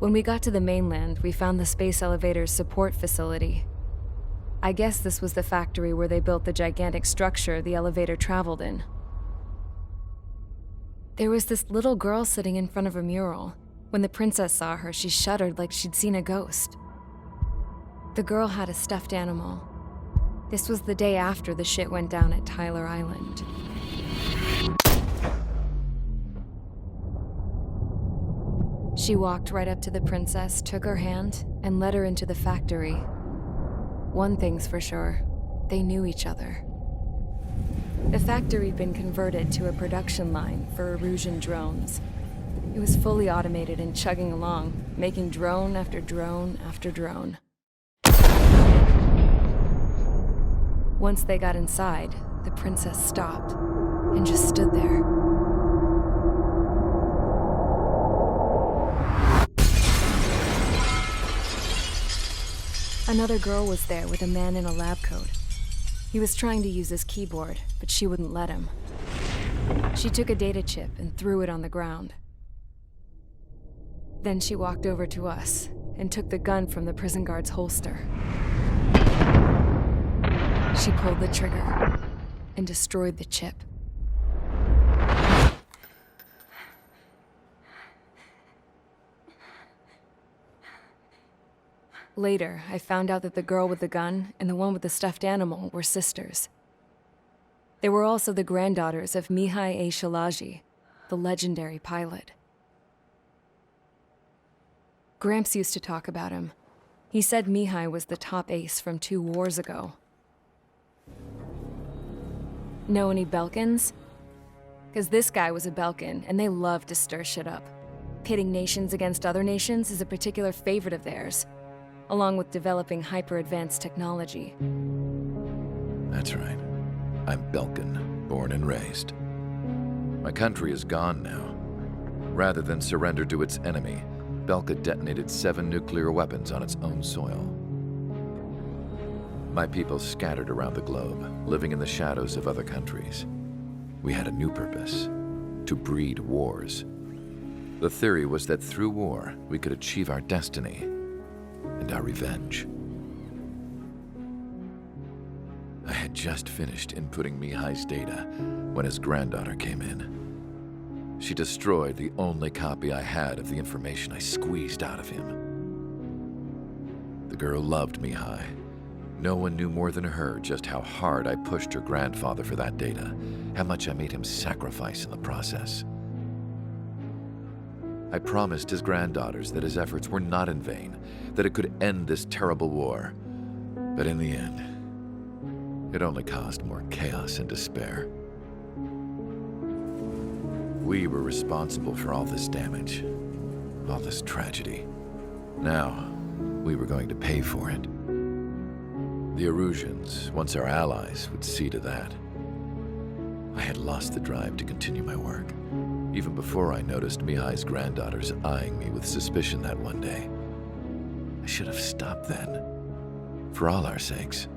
When we got to the mainland, we found the space elevator's support facility. I guess this was the factory where they built the gigantic structure the elevator traveled in. There was this little girl sitting in front of a mural. When the princess saw her, she shuddered like she'd seen a ghost. The girl had a stuffed animal. This was the day after the shit went down at Tyler Island. She walked right up to the princess, took her hand, and led her into the factory. One thing's for sure, they knew each other. The factory'd been converted to a production line for Erusian drones. It was fully automated and chugging along, making drone after drone after drone. Once they got inside, the princess stopped and just stood there. Another girl was there with a man in a lab coat. He was trying to use his keyboard, but she wouldn't let him. She took a data chip and threw it on the ground. Then she walked over to us and took the gun from the prison guard's holster. She pulled the trigger and destroyed the chip. Later, I found out that the girl with the gun and the one with the stuffed animal were sisters. They were also the granddaughters of Mihai A. Shalaji, the legendary pilot. Gramps used to talk about him. He said Mihai was the top ace from 2 wars ago. Know any Belkans? Because this guy was a Belkan, and they love to stir shit up. Pitting nations against other nations is a particular favorite of theirs, along with developing hyper-advanced technology. That's right. I'm Belkan, born and raised. My country is gone now. Rather than surrender to its enemy, Belka detonated 7 nuclear weapons on its own soil. My people scattered around the globe, living in the shadows of other countries. We had a new purpose: to breed wars. The theory was that through war, we could achieve our destiny and our revenge. I had just finished inputting Mihai's data when his granddaughter came in. She destroyed the only copy I had of the information I squeezed out of him. The girl loved Mihai. No one knew more than her just how hard I pushed her grandfather for that data, how much I made him sacrifice in the process. I promised his granddaughters that his efforts were not in vain, that it could end this terrible war. But in the end, it only caused more chaos and despair. We were responsible for all this damage, all this tragedy. Now, we were going to pay for it. The Erusians, once our allies, would see to that. I had lost the drive to continue my work, even before I noticed Mihai's granddaughters eyeing me with suspicion that one day. I should have stopped then, for all our sakes.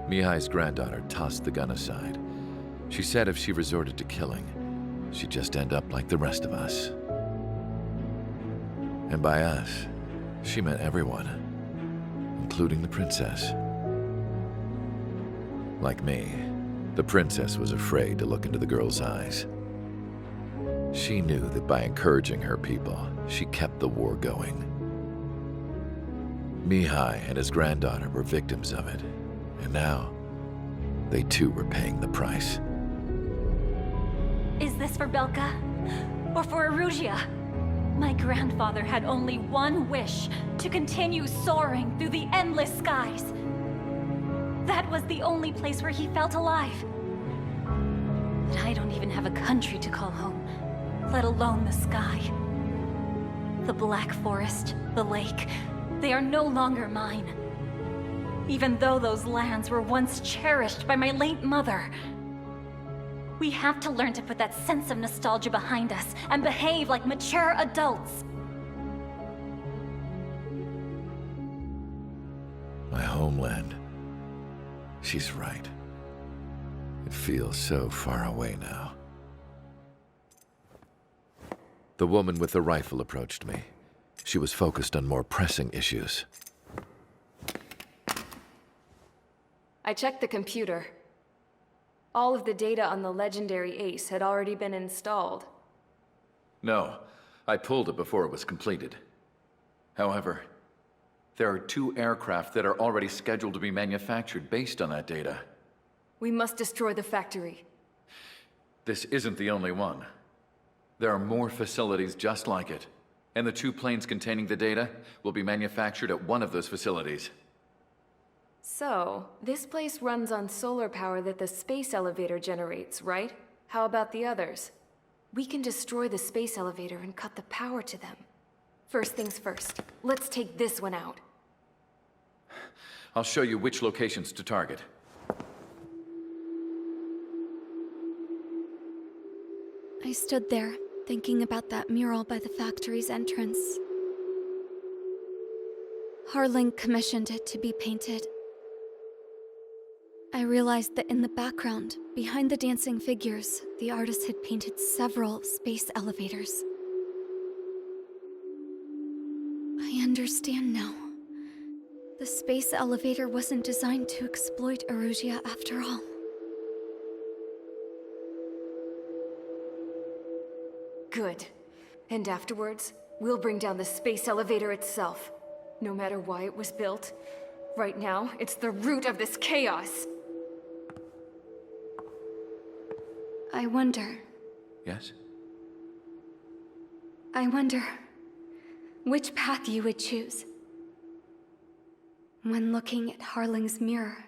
Mihai's granddaughter tossed the gun aside. She said if she resorted to killing, she'd just end up like the rest of us. And by us, she meant everyone, including the princess. Like me, the princess was afraid to look into the girl's eyes. She knew that by encouraging her people, she kept the war going. Mihai and his granddaughter were victims of it, and now they too were paying the price. Is this for Belka? Or for Erusia? My grandfather had only one wish: to continue soaring through the endless skies. That was the only place where he felt alive. But I don't even have a country to call home, let alone the sky. The Black Forest, the lake, they are no longer mine. Even though those lands were once cherished by my late mother. We have to learn to put that sense of nostalgia behind us and behave like mature adults. My homeland. She's right. It feels so far away now. The woman with the rifle approached me. She was focused on more pressing issues. I checked the computer. All of the data on the legendary Ace had already been installed. No, I pulled it before it was completed. However, there are 2 aircraft that are already scheduled to be manufactured based on that data. We must destroy the factory. This isn't the only one. There are more facilities just like it, and the 2 planes containing the data will be manufactured at one of those facilities. So, this place runs on solar power that the space elevator generates, right? How about the others? We can destroy the space elevator and cut the power to them. First things first, let's take this one out. I'll show you which locations to target. I stood there, thinking about that mural by the factory's entrance. Harling commissioned it to be painted. I realized that in the background, behind the dancing figures, the artist had painted several space elevators. I understand now. The space elevator wasn't designed to exploit Erusia after all. Good. And afterwards, we'll bring down the space elevator itself. No matter why it was built, right now, it's the root of this chaos. I wonder Yes? which path you would choose when looking at Harling's mirror.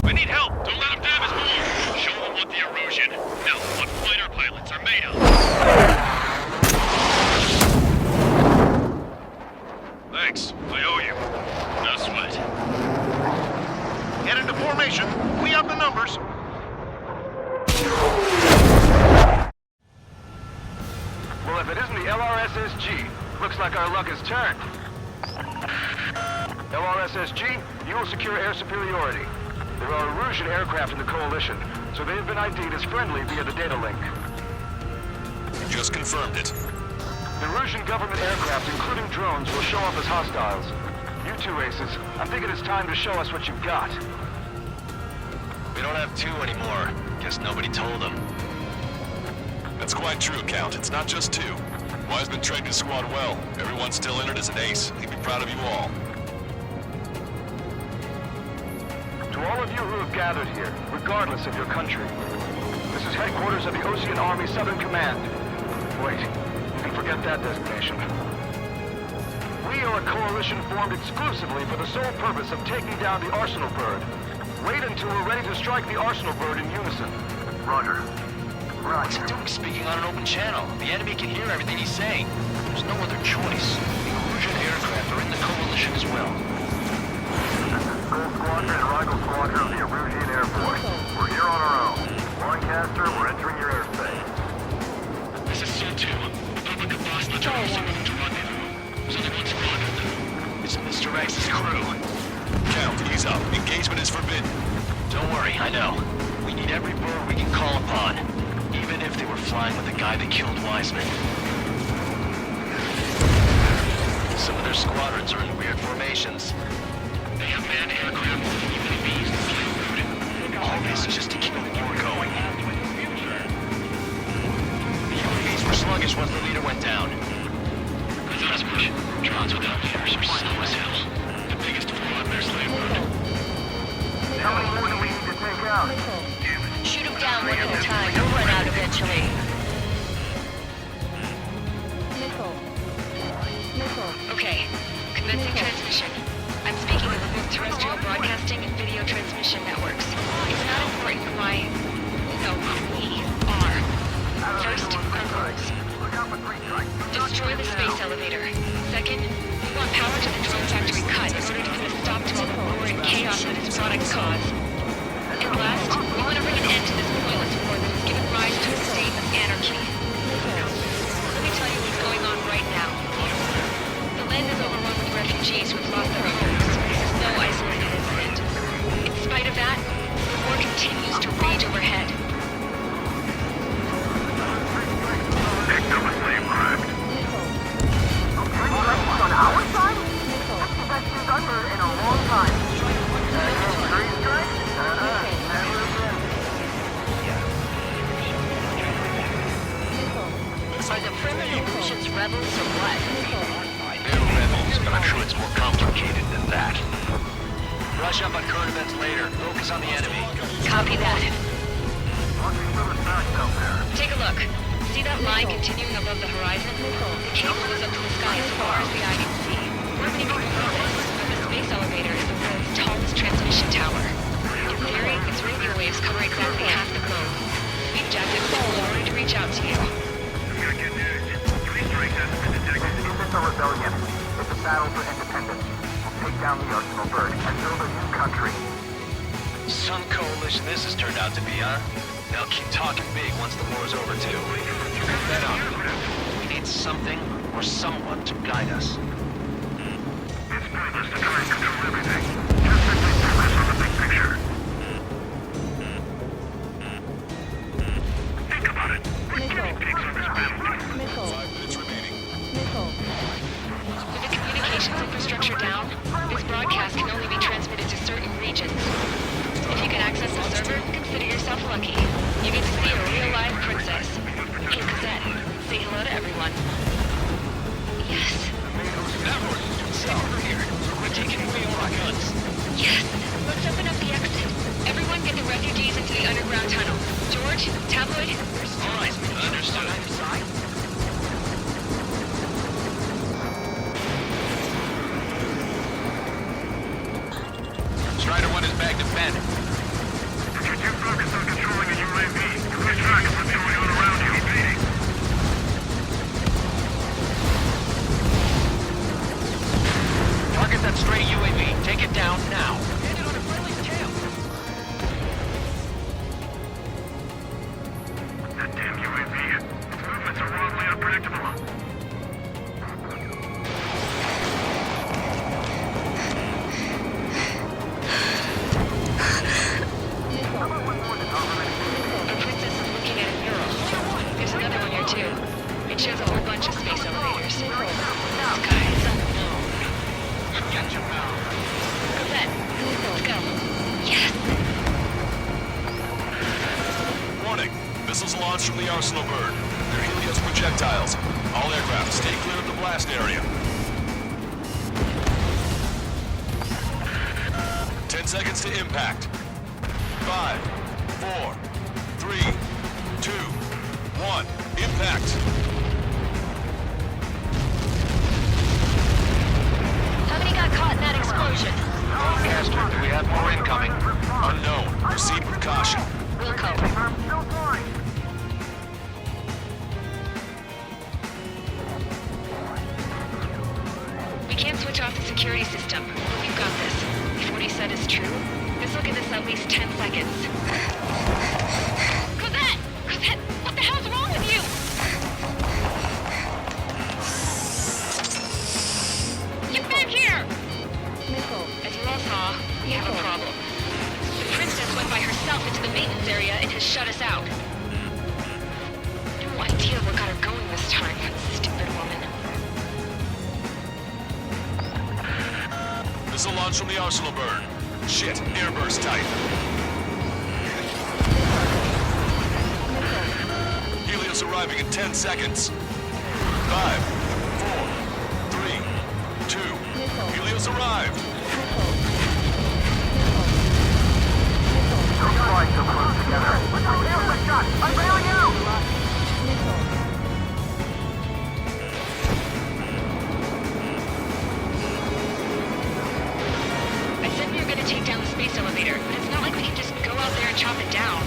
We need help! Don't let them damage more! Show them what the erosion, no, what fighter pilots are made of! Thanks, I owe you. No sweat. Get into formation. We have the numbers. Well, if it isn't the LRSSG, looks like our luck has turned. LRSSG, you will secure air superiority. There are Erusian aircraft in the Coalition, so they have been ID'd as friendly via the data link. You just confirmed it. The Erusian government aircraft, including drones, will show up as hostiles. You 2 aces, I'm thinking it's time to show us what you've got. We don't have 2 anymore. Guess nobody told them. That's quite true, Count. It's not just 2. Wiseman trained his squad well. Everyone's still in it as an ace. He'd be proud of you all. To all of you who have gathered here, regardless of your country, this is headquarters of the Ocean Army Southern Command. Wait, you can forget that designation. We are a coalition formed exclusively for the sole purpose of taking down the Arsenal Bird. Wait until we're ready to strike the Arsenal Bird in unison. Roger. What's he doing speaking on an open channel? The enemy can hear everything he's saying. There's no other choice. The Erusian aircraft are in the Coalition as well. Gold Squadron and Rival Squadron of the Erusian Air Force. We're here on our own. Lancaster, we're entering your airspace. This is Sul-2. Republic of Bosnia are also moving to rendezvous. There's only one squadron. It's Mr. X's crew. Count, ease up. Engagement is forbidden. Don't worry, I know. We need every bird we can call upon. Even if they were flying with the guy that killed Wiseman. Some of their squadrons are in weird formations. They have manned aircraft with UAVs to play rude. All this is just to keep the war going. The UAVs were sluggish once the leader went down. I thought as much. Drones without leaders are slow as hell. The biggest flaw in their slave mode. How many more do we need to take out? Shoot them down one at a time. You'll run out eventually. Okay. Commencing transmission. I'm speaking with both terrestrial broadcasting and video transmission networks. It's not important who I... No, who we are. First, our goals. Destroy the space elevator. Second, we want power to the drone factory cut in order to put a stop to all the war and chaos that its products cause. And last, we want to bring an end to this pointless war that has given brush up on current events later. Focus on the enemy. Copy that. Watching for the facts out there. Take a look. See that line continuing above the horizon? The cable goes up to the sky as far as the eye can see. We're maybe know this, but the space elevator is the world's tallest transmission tower. In theory, its radio waves cover exactly half the globe. We've jacked it full in order to reach out to you. We got good news. Three strikes has been detected. This is a rebellion. It's a battle for independence. We'll take down the Arsenal Bird and build a new country. Some coalition this has turned out to be, huh? Now keep talking big once the war's over, too. Keep that up. We need something or someone to guide us. It's pointless to try and control everything. Just simply focus on the big picture. Think about it. We're guinea pigs on this battlefield. 5 minutes remaining. With the communications infrastructure down, this broadcast can only be transmitted to certain regions. If you can access the server, consider yourself lucky. You get to see a real-life princess. Hey, Cosette, say hello to everyone. Yes. Stay over here. We're taking away all our guns. Yes. Let's open up the exit. Everyone get the refugees into the underground tunnel. George, Tabloid. All right, understood. Strider 1 is back to Ben. Could you focus on controlling a UAV? Lose track of what's going on around you. Repeating. Target that stray UAV. Take it down now. Landed on a friendly tail. That damn UAV. Its movements are wildly unpredictable. Our princess is looking at a mural. There's another one here, too. It shows a whole bunch of space elevators. Skies unknown. Get your pal. Cosette, let's go. Yes! Warning. Missiles launched from the Arsenal Bird. They're Helios projectiles. All aircraft, stay clear of the blast area. 10 seconds to impact. 5, 4, 3, 2, 1. Impact. How many got caught in that explosion? Broadcaster, do we have more incoming? Unknown. Proceed with caution. Wilco. I'm still flying. We can't switch off the security system, but we've got this. If what he said is true, this will give us at least 10 seconds. Cosette! Cosette! What the hell's wrong with you? Get back here! As you all saw, we have a problem. The princess went by herself into the maintenance area and has shut us out. No idea what got her going this time, stupid woman. Missile launch from the Arsenal Bird. Shit, airburst type. Helios arriving in 10 seconds. 5, 4, 3, 2. Helios arrived. Don't fly so close together. What the hell? My shot! I'm bailing out! I said we were gonna take down the space elevator, but it's not like we can just go out there and chop it down.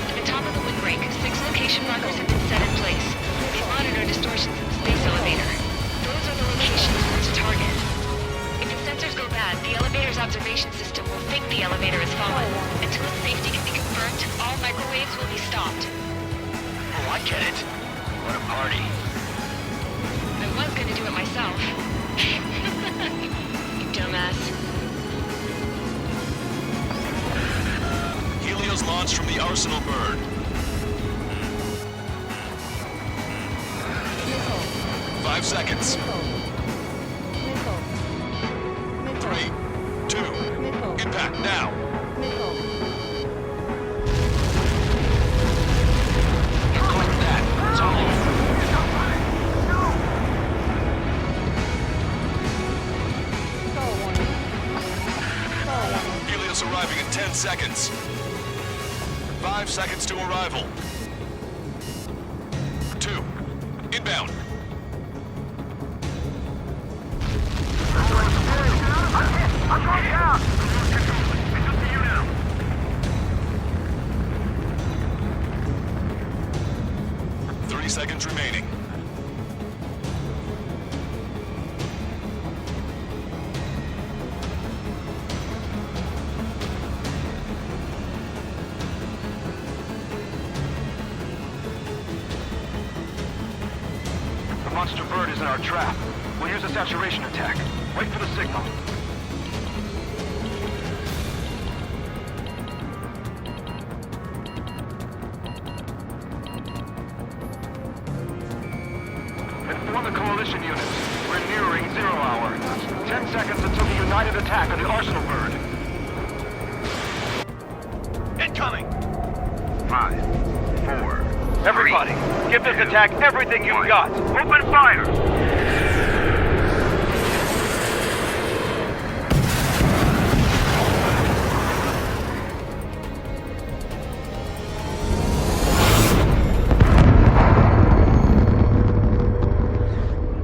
At the top of the windbreak, 6 location markers have been set in place. They monitor distortions in the space elevator. Those are the locations we're to target. If the sensors go bad, the elevator's observation system will think the elevator has fallen. Until its safety can be confirmed, all microwaves will be stopped. Oh, I get it. What a party. I was gonna do it myself. You dumbass. Helios launched from the Arsenal Bird. 5 seconds. 3, 2, impact now. Click that. It's all over. pilots arriving in 10 seconds. 5 seconds to arrival. 2. Inbound. I'm going down! It's up to you now. 30 seconds remaining. The monster bird is in our trap. We'll use a saturation attack. Wait for the signal. Inform the coalition units. We're nearing 0 hour. 10 seconds until the united attack of the Arsenal bird. Incoming! 5, 4. Everybody, give this attack everything you've got. Open fire!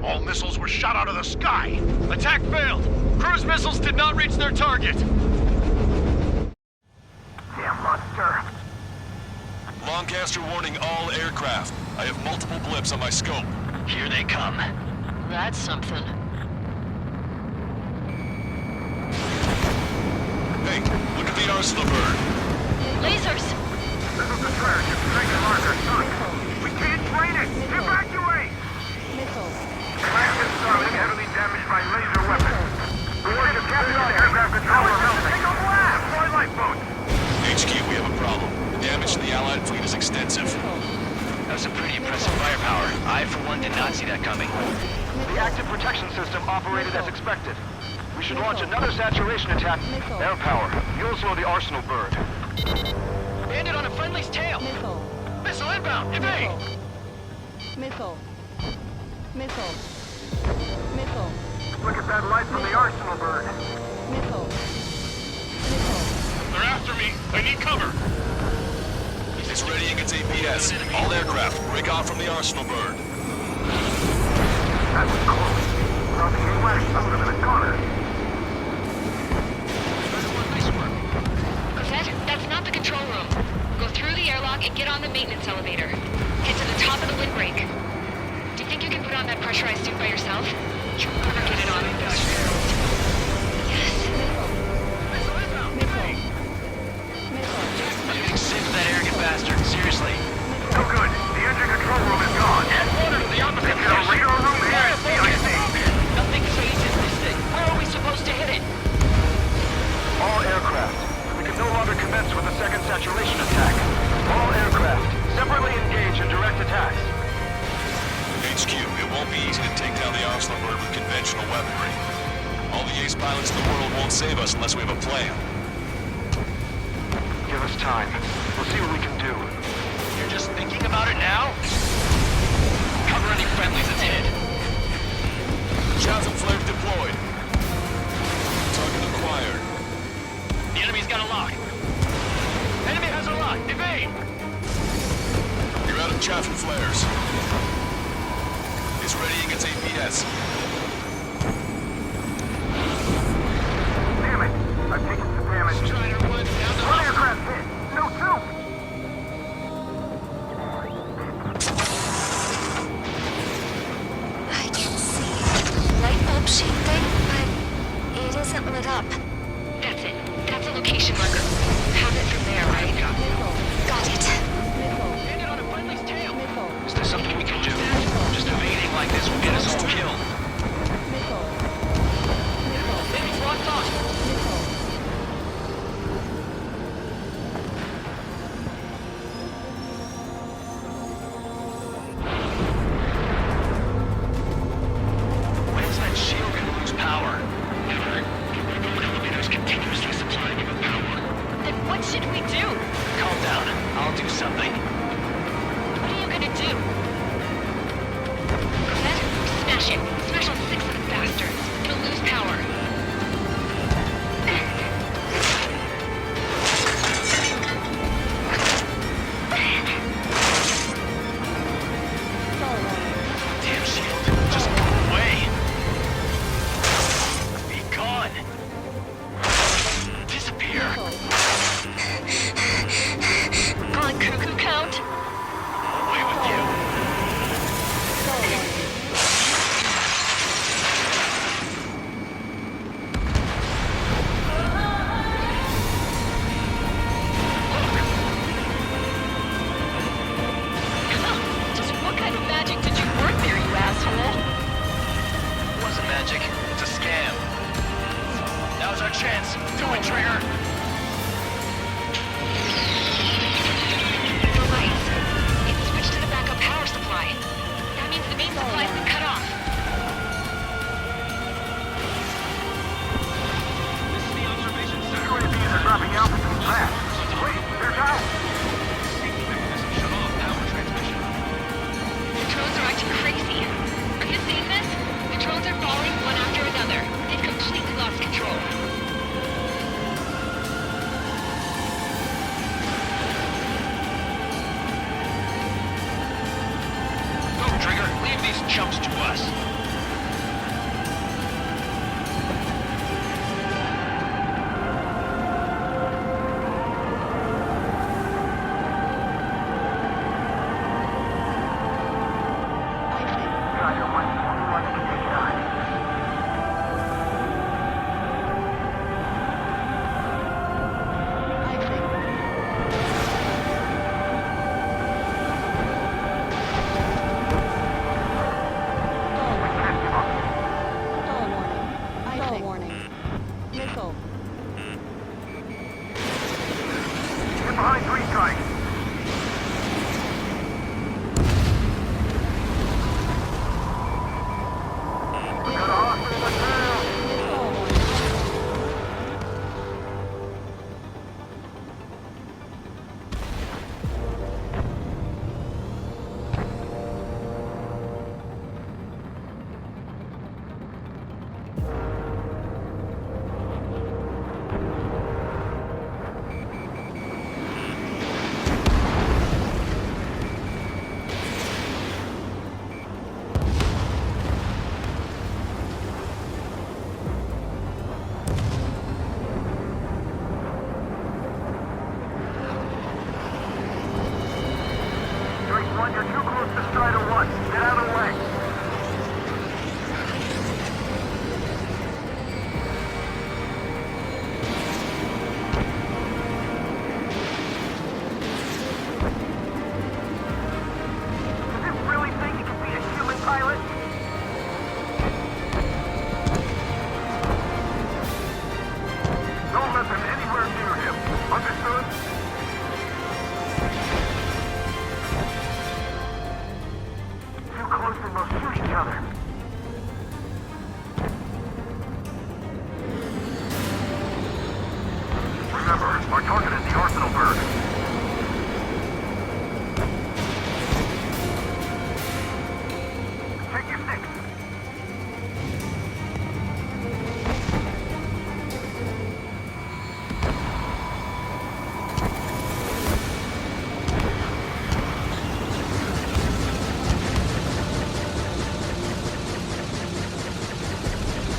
All missiles were shot out of the sky. Attack failed. Cruise missiles did not reach their target. Damn monster. Lancaster warning all aircraft. I have multiple blips on my scope. Here they come. That's something. Hey, look at the Arsenal bird. Lasers! This is the trash. It's taking larger sun. We can't train it. Evacuate! Plant is starting heavily damaged by laser weapons. We need to capture the aircraft controller melting. Take a blast! Fly lifeboats! HQ, we have a problem. The damage to the Allied fleet is extensive. That was some pretty impressive firepower. I, for one, did not see that coming. The active protection system operated as expected. We should launch another saturation attack. Air power. You'll slow the Arsenal bird. Landed on a friendly's tail. Missile inbound. Evade. Look at that light from the Arsenal bird. They're after me. I need cover. It's readying its APS. All aircraft, break off from the Arsenal bird. That was close. Crossing A-West, I would have been a goner. That's not the control room. Go through the airlock and get on the maintenance elevator. Get to the top of the windbreak. Do you think you can put on that pressurized suit by yourself? You'll never get it on. Yes. I'm getting sick of that arrogant bastard. Seriously. No good. The engine control room is gone. Order to the opposite Get a radar room here at CIC. Nothing phases this thing. Where are we supposed to hit it? All aircraft. We can no longer commence with the second saturation attack. All aircraft, separately engage in direct attacks. HQ, it won't be easy to take down the Arsenal bird with conventional weaponry. All the ace pilots in the world won't save us unless we have a plan. Give us time. We'll see what we can do. You're just thinking about it now? Cover any friendlies that's hit. Chatham flare deployed. Target acquired. The enemy's got a lock. Enemy has a lock. Evade! You're out of Chatham flares. It's readying its APS. Damn it! I've taken some damage. Strider 1 down the One aircraft hit. No soup! I can see light bulb shaped thing, but it isn't lit up. That's it. That's a location marker. Have it from there, right? Got it. Landed on a friendly's tail. Is there something we can do? Just evading like this will get us all killed. Enemy's locked on. When's that shield gonna lose power? Never. Elevators continuously supplying you with power. Then what should we do? Calm down. I'll do something. What are you gonna do? Smash it. our chance. Do it, Trigger. The lights. It's switched to the backup power supply. That means the main supply's been cut off. This is the observation center. UAVs are dropping altitude fast. Wait, they're down. Safety mechanism shut off. Power transmission. The drones are acting crazy. Are you seeing this? The drones are falling one after another. They've completely lost control. Go, Trigger. Leave these chumps to us. Roger, 141 can take it on. We can't give up. Stall warning. Missile. Get behind 3 strikes. We got a hostile in the town. Stall warning. Drake 1, you're too close to Strider 1. Get out of the way. Does it really think it can be a human pilot? Don't let them anywhere near him. Understood? Too close and they'll shoot each other. Remember, our target is the Arsenal bird. Take your 6.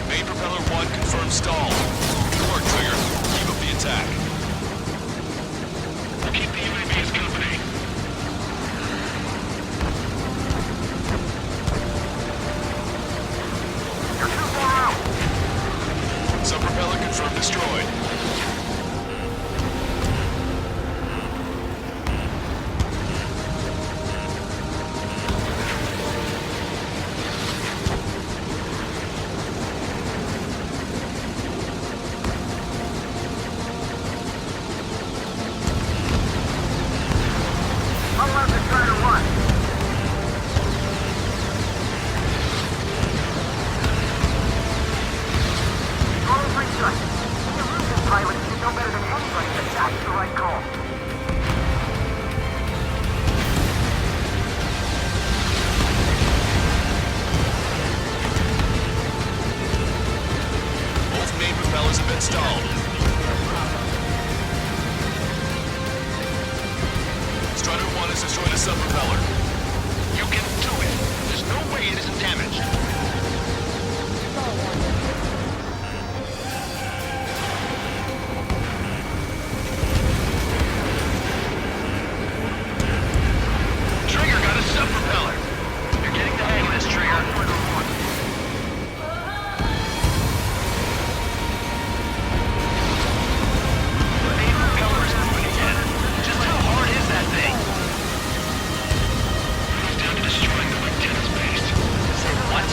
Main propeller 1 confirmed stall. Good work, Trigger. Keep up the attack. We'll keep the UAVs company. You're too far out. Sub-propeller confirmed destroyed. I'll let the Strider 1. Roll 3 strikes. The Russian pilot should know better than anybody that that's the right call. Both main propellers have been stalled. Strider 1 has destroyed a sub-propeller. You can do it. There's no way it isn't damaged. Stall warning. Trigger got a sub-propeller. You're getting the hang of this, Trigger. The main propeller is moving again. Just how hard is that thing? He's down to destroying the lieutenant's base. Say what?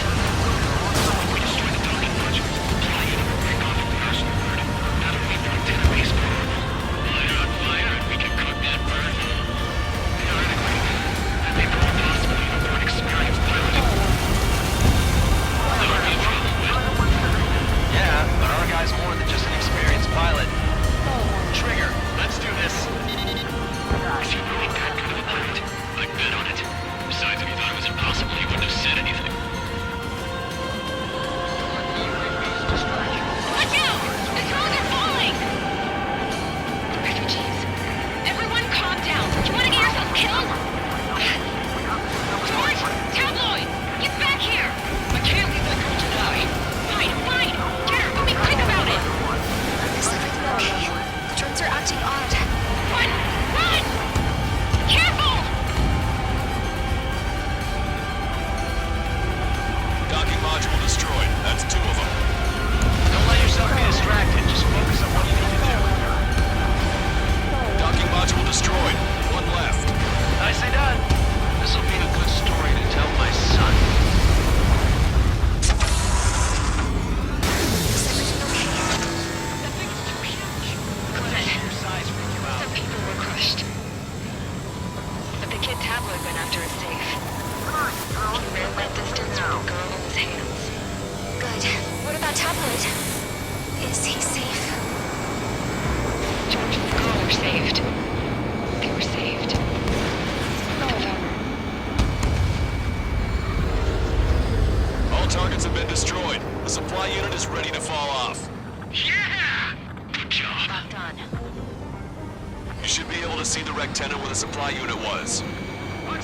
see the wrecked tenant where the supply unit was.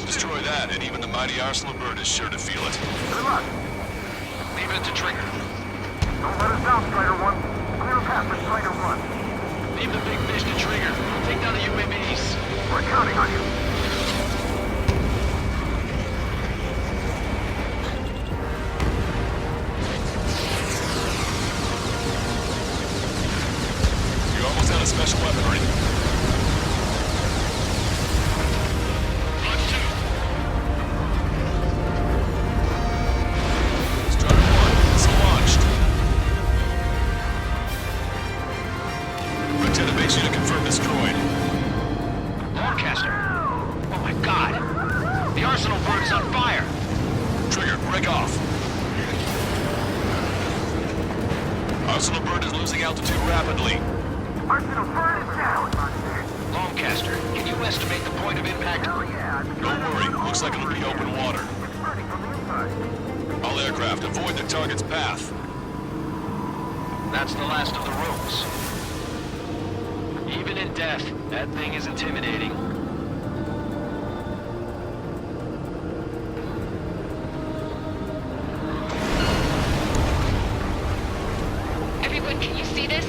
Destroy that, and even the mighty arsenal bird is sure to feel it. Good luck. Leave it to Trigger. Don't let us down, Strider 1. Clear a path for Strider 1. Leave the big fish to Trigger. Take down the UAVs. We're counting on you. You almost had a special weaponry. Strider 1, it's launched. Lieutenant makes you to confirm destroyed. Lancaster. Oh my god. The arsenal bird is on fire. Trigger, break off. Arsenal bird is losing altitude rapidly. Arsenal bird is down. Lancaster, can you estimate the point of impact? Oh yeah. Don't worry, looks like it'll be open water. It's burning from the inside. All aircraft, avoid the target's path. That's the last of the rooms. Even in death, that thing is intimidating. Everyone, can you see this?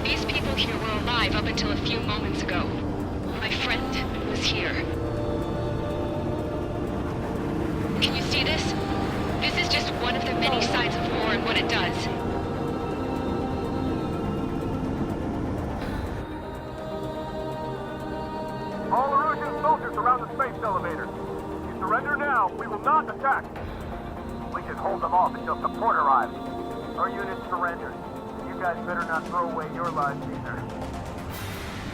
These people here were alive up until a few moments ago. My friend was here. Can you see this? This is just one of the many sides of war and what it does. All Erusian soldiers surround the space elevator. You surrender now, we will not attack. We can hold them off until support arrives. Our unit surrenders. You guys better not throw away your lives either.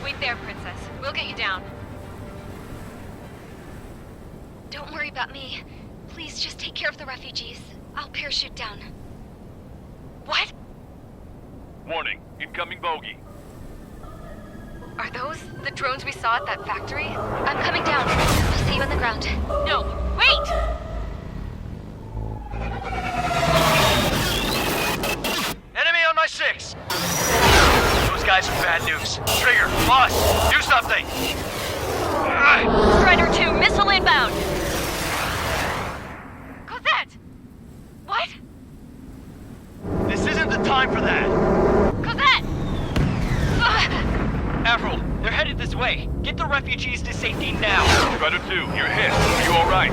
Wait there, Princess. We'll get you down. Don't worry about me. Please just take care of the refugees. I'll parachute down. What? Warning, incoming bogey. Are those the drones we saw at that factory? I'm coming down. I'll see you on the ground. No, wait! Enemy on my 6! Those guys are bad news. Trigger, boss, do something! Strider 2, missile inbound! Cosette! What? This isn't the time for that! Cosette! Avril, they're headed this way. Get the refugees to safety now. Strider 2, you're hit. Are you alright?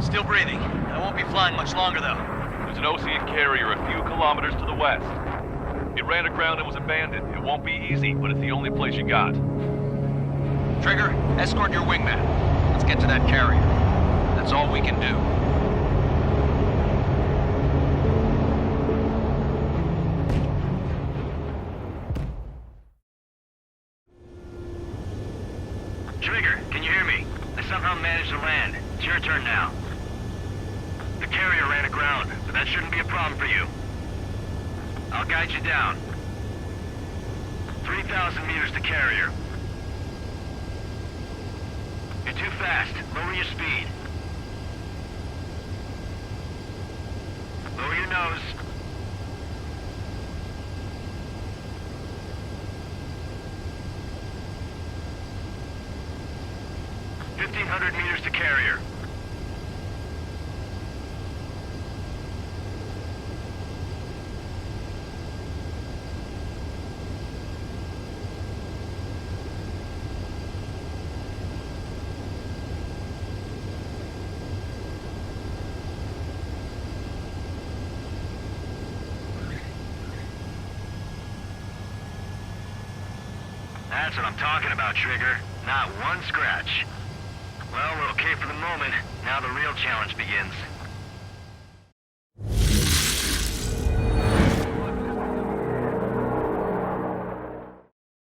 Still breathing. I won't be flying much longer, though. There's an Ocean carrier a few kilometers to the west. It ran aground and was abandoned. It won't be easy, but it's the only place you got. Trigger, escort your wingman. Let's get to that carrier. That's all we can do. Trigger, can you hear me? I somehow managed to land. It's your turn now. The carrier ran aground, but that shouldn't be a problem for you. I'll guide you down. 3,000 meters to carrier. You're too fast. Lower your speed. Lower your nose. 1,500 meters to carrier. That's what I'm talking about, Trigger. Not one scratch. Well, we're okay for the moment. Now the real challenge begins.